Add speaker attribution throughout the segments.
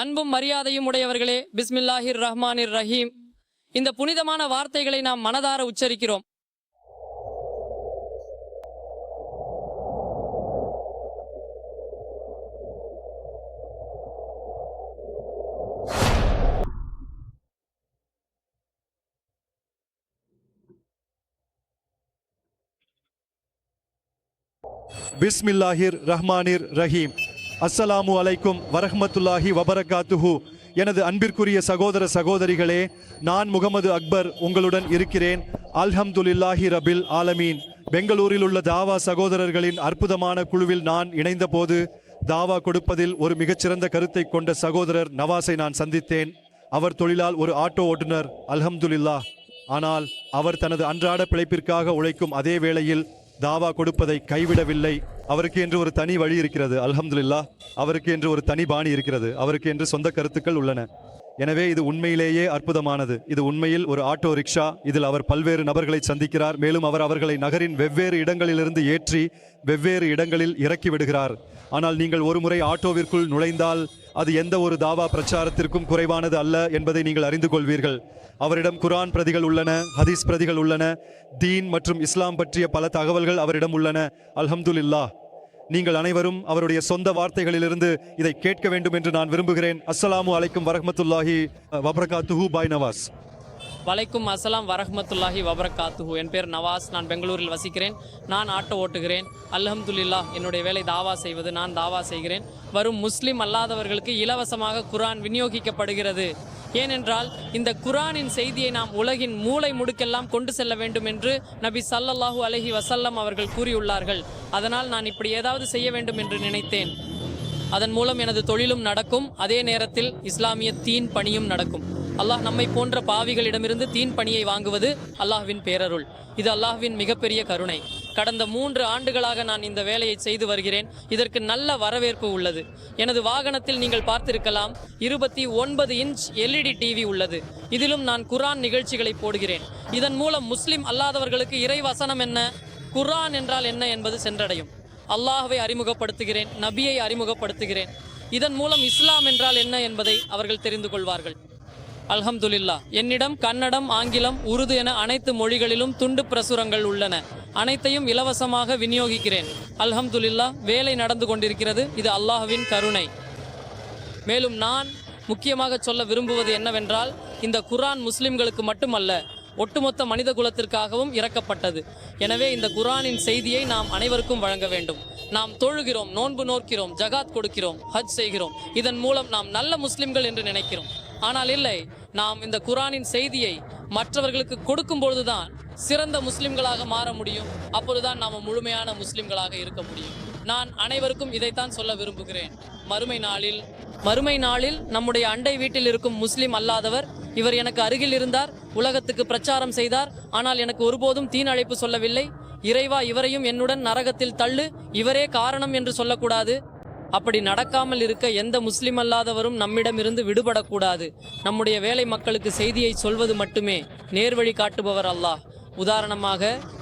Speaker 1: அன்பும் மரியாதையும் உடையவர்களே, பிஸ்மில்லாஹிர் ரஹ்மானிர் ரஹீம். இந்த புனிதமான வார்த்தைகளை நாம் மனதார உச்சரிக்கிறோம்.
Speaker 2: பிஸ்மில்லாஹிர் ரஹ்மானிர் ரஹீம். அஸ்ஸலாமு அலைக்கும் வரஹ்மத்துல்லாஹி வபரகாத்துஹு. எனது அன்பிற்குரிய சகோதர சகோதரிகளே, நான் முகமது அக்பர் உங்களுடன் இருக்கிறேன். அல்ஹம்துலில்லாஹி ரபில் ஆலமீன். பெங்களூரில் உள்ள தாவா சகோதரர்களின் அற்புதமான குழுவில் நான் இணைந்த போது தாவா கொடுப்பதில் ஒரு மிகச்சிறந்த கருத்தை கொண்ட சகோதரர் நவாஸை நான் சந்தித்தேன். அவர் தொழிலால் ஒரு ஆட்டோ ஓட்டுநர், அல்ஹம்துலில்லாஹ். ஆனால் அவர் தனது அன்றாட பிழைப்பிற்காக உழைக்கும் அதே வேளையில் தாவா கொடுப்பதை கைவிடவில்லை. அவருக்கு என்று ஒரு தனி வழி இருக்கிறது, அல்ஹம்துலில்லாஹ். அவருக்கு என்று ஒரு தனி பாணி இருக்கிறது, அவருக்கு என்று சொந்த கருத்துக்கள் உள்ளன. எனவே இது உண்மையிலேயே அற்புதமானது. இது உண்மையில் ஒரு ஆட்டோ ரிக்ஷா. இதில் அவர் பல்வேறு நபர்களை சந்திக்கிறார். மேலும் அவர் அவர்களை நகரின் வெவ்வேறு இடங்களிலிருந்து ஏற்றி வெவ்வேறு இடங்களில் இறக்கி விடுகிறார். ஆனால் நீங்கள் ஒரு முறை ஆட்டோவிற்குள் நுழைந்தால் அது எந்த ஒரு தாவா பிரச்சாரத்திற்கும் குறைவானது அல்ல என்பதை நீங்கள் அறிந்து கொள்வீர்கள். அவரிடம் குரான் பிரதிகள் உள்ளன, ஹதீஸ் பிரதிகள் உள்ளன, தீன் மற்றும் இஸ்லாம் பற்றிய பல தகவல்கள் அவரிடம் உள்ளன. அல்ஹம்துலில்லாஹ். நீங்கள் அனைவரும் அவருடைய சொந்த வார்த்தைகளிலிருந்து இதை கேட்க வேண்டும் என்று நான் விரும்புகிறேன். அஸ்ஸலாமு அலைக்கும் வரஹ்மத்துல்லாஹி வபரகாத்துஹு. பாய் நவாஸ்.
Speaker 1: வலைக்கும் அஸ்ஸலாம் வரஹ்மத்துல்லாஹி வபரகாத்துஹு. என் பேர் நவாஸ். நான் பெங்களூரில் வசிக்கிறேன். நான் ஆட்டோ ஓட்டுகிறேன். அல்ஹம்துலில்லாஹ். என்னுடைய வேலை தாவா செய்வது. நான் தாவா செய்கிறேன். வரும் முஸ்லிம் அல்லாதவர்களுக்கு இலவசமாக குரான் விநியோகிக்கப்படுகிறது. ஏனென்றால் இந்த குரானின் செய்தியை நாம் உலகின் மூலை முடுக்கெல்லாம் கொண்டு செல்ல வேண்டும் என்று நபி ஸல்லல்லாஹு அலைஹி வஸல்லம் அவர்கள் கூறியுள்ளார்கள். அதனால் நான் இப்படி ஏதாவது செய்ய வேண்டும் என்று நினைத்தேன். அதன் மூலம் எனது தொழிலும் நடக்கும், அதே நேரத்தில் இஸ்லாமிய தீன் பணியும் நடக்கும். அல்லாஹ் நம்மை போன்ற பாவிகளிடமிருந்து தீன் பணியை வாங்குவது அல்லாஹ்வின் பேரருள். இது அல்லாஹ்வின் மிகப்பெரிய கருணை. கடந்த 3 ஆண்டுகளாக நான் இந்த வேலையை செய்து வருகிறேன். இதற்கு நல்ல வரவேற்பு உள்ளது. எனது வாகனத்தில் நீங்கள் பார்த்திருக்கலாம், 29 இன்ச் LED டிவி உள்ளது. இதிலும் நான் குரான் நிகழ்ச்சிகளை போடுகிறேன். இதன் மூலம் முஸ்லிம் அல்லாதவர்களுக்கு இறை வசனம் என்ன, குரான் என்றால் என்ன என்பது சென்றடையும். அல்லாஹ்வை அறிமுகப்படுத்துகிறேன், நபியை அறிமுகப்படுத்துகிறேன். இதன் மூலம் இஸ்லாம் என்றால் என்ன என்பதை அவர்கள் தெரிந்து கொள்வார்கள். அல்ஹம்துலில்லாஹ். என்னிடம் கன்னடம், ஆங்கிலம், உருது என அனைத்து மொழிகளிலும் துண்டு பிரசுரங்கள் உள்ளன. அனைத்தையும் இலவசமாக விநியோகிக்கிறேன். அல்ஹம்துலில்லாஹ். வேலை நடந்து கொண்டிருக்கிறது. இது அல்லாஹ்வின் கருணை. மேலும் நான் முக்கியமாக சொல்ல விரும்புவது என்னவென்றால், இந்த குரான் முஸ்லிம்களுக்கு மட்டுமல்ல, ஒட்டுமொத்த மனித குலத்திற்காகவும் இறக்கப்பட்டது. எனவே இந்த குரானின் செய்தியை நாம் அனைவருக்கும் வழங்க வேண்டும். நாம் தொழுகிறோம், நோன்பு நோக்கிறோம், ஜகாத் கொடுக்கிறோம், ஹஜ் செய்கிறோம். இதன் மூலம் நாம் நல்ல முஸ்லிம்கள் என்று நினைக்கிறோம். ஆனால் இல்லை, நாம் இந்த குரானின் செய்தியை மற்றவர்களுக்கு கொடுக்கும் பொழுதுதான் சிறந்த முஸ்லிம்களாக மாற முடியும். அப்பொழுதுதான் நாம் முழுமையான முஸ்லிம்களாக இருக்க முடியும். நான் அனைவருக்கும் இதைத்தான் சொல்ல விரும்புகிறேன். மறுமை நாளில் நம்முடைய அண்டை வீட்டில் இருக்கும் முஸ்லிம் அல்லாதவர், இவர் எனக்கு அருகில் இருந்தார், உலகத்துக்கு பிரச்சாரம் செய்தார், ஆனால் எனக்கு ஒருபோதும் தீன் அழைப்பு சொல்லவில்லை, இறைவா இவரையும் என்னுடன் நரகத்தில் தள்ளு, இவரே காரணம் என்று சொல்லக்கூடாது. அப்படி நடக்காமல் இருக்க எந்த முஸ்லிம் அல்லாதவரும் நம்மிடமிருந்து விடுபடக்கூடாது. நம்முடைய வேலை மக்களுக்கு செய்தியை சொல்வது மட்டுமே நேர்வழி காட்டுபவர் அல்லாஹ். உதாரணமாக,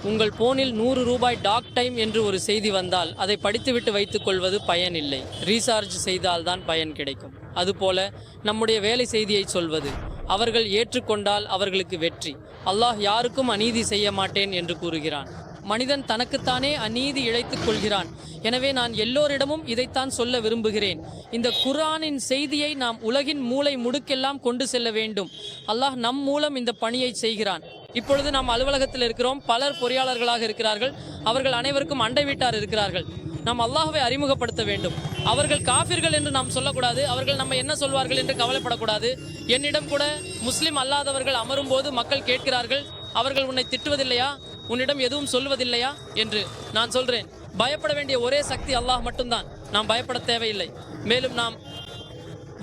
Speaker 1: உங்கள் போனில் 100 ரூபாய் டாக் டைம் என்று ஒரு செய்தி வந்தால் அதை படித்துவிட்டு வைத்துக் கொள்வது பயனில்லை. ரீசார்ஜ் செய்தால்தான் பயன் கிடைக்கும். அதுபோல நம்முடைய வேலை செய்தியை சொல்வது, அவர்கள் ஏற்றுக்கொண்டால் அவர்களுக்கு வெற்றி. அல்லாஹ் யாருக்கும் அநீதி செய்ய மாட்டேன் என்று கூறுகிறான். மனிதன் தனக்குத்தானே அநீதி இழைத்துக் கொள்கிறான். எனவே நான் எல்லோரிடமும் இதைத்தான் சொல்ல விரும்புகிறேன். இந்த குர்ஆனின் செய்தியை நாம் உலகின் மூலை முடுக்கெல்லாம் கொண்டு செல்ல வேண்டும். அல்லாஹ் நம் மூலம் இந்த பணியை செய்கிறான். இப்பொழுது நாம் அலுவலகத்தில் இருக்கிறோம். பலர் பொறியாளர்களாக இருக்கிறார்கள். அவர்கள் அனைவருக்கும் அண்டை வீட்டார் இருக்கிறார்கள். நாம் அல்லாஹ்வை அறிமுகப்படுத்த வேண்டும். அவர்கள் காஃபிர்கள் என்று நாம் சொல்லக்கூடாது. அவர்கள் நம்ம என்ன சொல்வார்கள் என்று கவலைப்படக்கூடாது. என்னிடம் கூட முஸ்லிம் அல்லாதவர்கள் அமரும் போது மக்கள் கேட்கிறார்கள், அவர்கள் உன்னை திட்டுவதில்லையா, உன்னிடம் எதுவும் சொல்வதில்லையா என்று. நான் சொல்றேன், பயப்பட வேண்டிய ஒரே சக்தி அல்லாஹ் மட்டும்தான். நாம் பயப்பட தேவையில்லை. மேலும் நாம்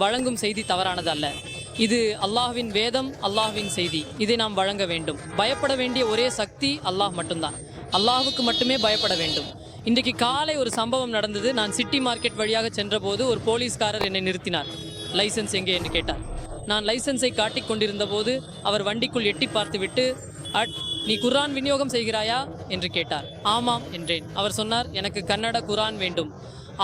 Speaker 1: வழங்கும் செய்தி தவறானது அல்ல. இது அல்லாஹ்வின் வேதம், அல்லாஹ்வின் செய்தி. இதை நாம் வழங்க வேண்டும். பயப்பட வேண்டிய ஒரே சக்தி அல்லாஹ் மட்டும்தான். அல்லாஹுக்கு மட்டுமே பயப்பட வேண்டும். இன்றைக்கு காலை ஒரு சம்பவம் நடந்தது. நான் சிட்டி மார்க்கெட் வழியாக சென்றபோது ஒரு போலீஸ்காரர் என்னை நிறுத்தினார். லைசன்ஸ் எங்கே என்று கேட்டார். நான் லைசன்ஸை காட்டிக் கொண்டிருந்த போது அவர் வண்டிக்குள் எட்டி பார்த்துவிட்டு, நீ குர்ஆன் விநியோகம் செய்கிறாயா என்று கேட்டார். ஆமாம் என்றேன். அவர் சொன்னார், எனக்கு கன்னட குர்ஆன் வேண்டும்.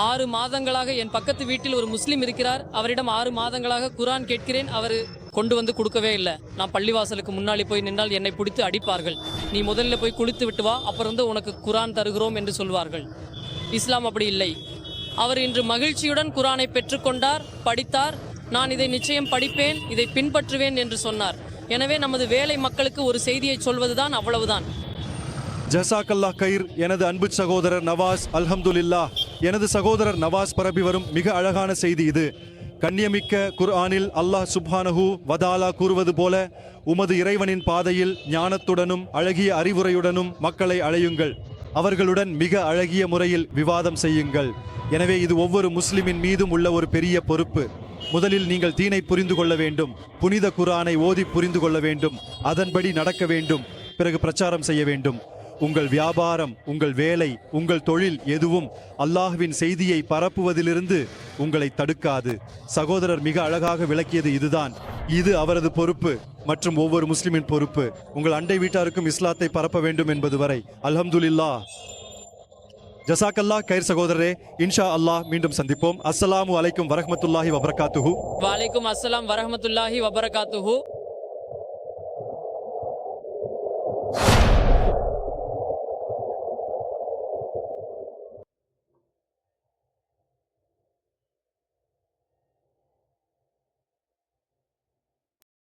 Speaker 1: 6 மாதங்களாக என் பக்கத்து வீட்டில் ஒரு முஸ்லீம் இருக்கிறார், அவரிடம் 6 மாதங்களாக குர்ஆன் கேட்கிறேன், அவர் கொண்டு வந்து கொடுக்கவே இல்லை. நான் பள்ளிவாசலுக்கு முன்னாடி போய் நின்றால் என்னை பிடித்து அடிப்பார்கள். நீ முதல்ல போய் குளித்து விட்டு வா, அப்புறம் வந்து உனக்கு குர்ஆன் தருகிறோம் என்று சொல்வார்கள். இஸ்லாம் அப்படி இல்லை. அவர் இன்று மகிழ்ச்சியுடன் குர்ஆனை பெற்றுக்கொண்டார், படித்தார். நான் இதை நிச்சயம் படிப்பேன், இதை பின்பற்றுவேன் என்று சொன்னார். எனவே நமது வேலை மக்களுக்கு ஒரு செய்தியை சொல்வதுதான், அவ்வளவுதான்.
Speaker 2: ஜசாக்கல்லாஹ் கயிர். எனது அன்பு சகோதரர் நவாஸ், அல்ஹம்துலில்லாஹ். எனது சகோதரர் நவாஸ் பரப்பி வரும் மிக அழகான செய்தி இது. கண்ணியமிக்க குர்ஆனில் அல்லாஹ் சுப்ஹானஹு வதாலா கூறுவது போல, உமது இறைவனின் பாதையில் ஞானத்துடனும் அழகிய அறிவுரையுடனும் மக்களை அழையுங்கள், அவர்களுடன் மிக அழகிய முறையில் விவாதம் செய்யுங்கள். எனவே இது ஒவ்வொரு முஸ்லிமின் மீதும் உள்ள ஒரு பெரிய பொறுப்பு. முதலில் நீங்கள் தீனை புரிந்து கொள்ள வேண்டும், புனித குர்ஆனை ஓதி புரிந்து கொள்ள வேண்டும், அதன்படி நடக்க வேண்டும், பிறகு பிரச்சாரம் செய்ய வேண்டும். உங்கள் வியாபாரம், உங்கள் வேலை, உங்கள் தொழில் எதுவும் அல்லாஹ்வின் செய்தியை பரப்புவதிலிருந்து உங்களை தடுக்காது. சகோதரர் மிக அழகாக விளக்கியது இதுதான். இது அவரது பொறுப்பு மற்றும் ஒவ்வொரு முஸ்லிமின் பொறுப்பு. உங்கள் அண்டை வீட்டாருக்கும் இஸ்லாத்தை பரப்ப வேண்டும் என்பது வரை. அல்ஹம்துலில்லாஹ். ஜசாக்கல்லாஹ் கயிர் சகோதரரே. இன்ஷா அல்லாஹ் மீண்டும் சந்திப்போம். அஸ்ஸலாமு அலைக்கும் வரஹ்மத்துல்லாஹி வபரகாத்துஹு.
Speaker 1: வலைக்கும் அஸ்ஸலாம் வரஹ்மத்துல்லாஹி வபரகாத்துஹு.